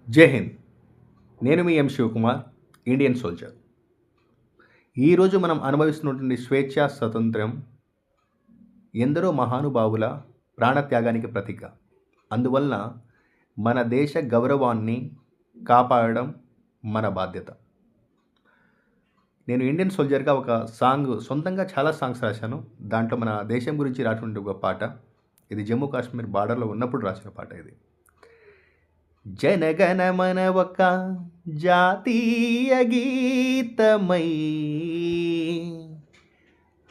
జై హింద్. నేను మీ Shivakumar, Indian soldier. ఈరోజు మనం అనుభవిస్తున్నటువంటి స్వేచ్ఛ, స్వతంత్రం ఎందరో మహానుభావుల ప్రాణత్యాగానికి ప్రతీక. అందువలన మన దేశ గౌరవాన్ని కాపాడడం మన బాధ్యత. నేను ఇండియన్ సోల్జర్‌గా ఒక సొంతంగా చాలా సాంగ్స్ రాశాను. దాంట్లో మన దేశం గురించి రాసినటువంటి ఒక పాట. ఇది జమ్మూ కాశ్మీర్ బార్డర్‌లో ఉన్నప్పుడు రాసిన పాట ఇది. జనగణమన ఒక జాతీయ గీతమై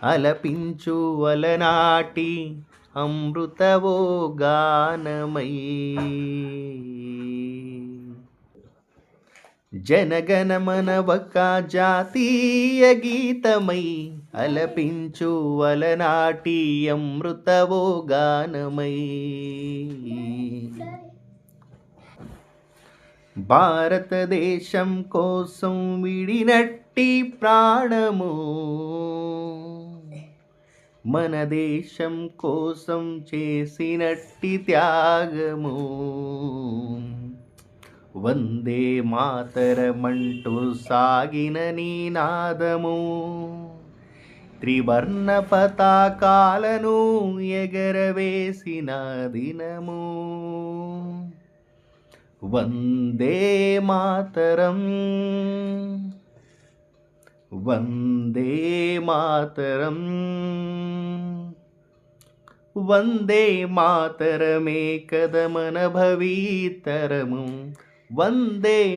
అలపించు అలనాటి అమృతవో గానమై. జనగణమన ఒక జాతీయ గీతమై అలపించు అలనాటి అమృతవో గానమై. భారతదేశం కోసం విడినట్టి ప్రాణము, మన దేశం కోసం చేసినట్టి త్యాగము. వందే మాతరమంటూ సాగిన నీనాదము, త్రివర్ణ పతాకాలను ఎగరవేసిన దినము. వందే మాతరం, వందే మాతరం, వందే మాతరమే కదమన భవీతరము. వందే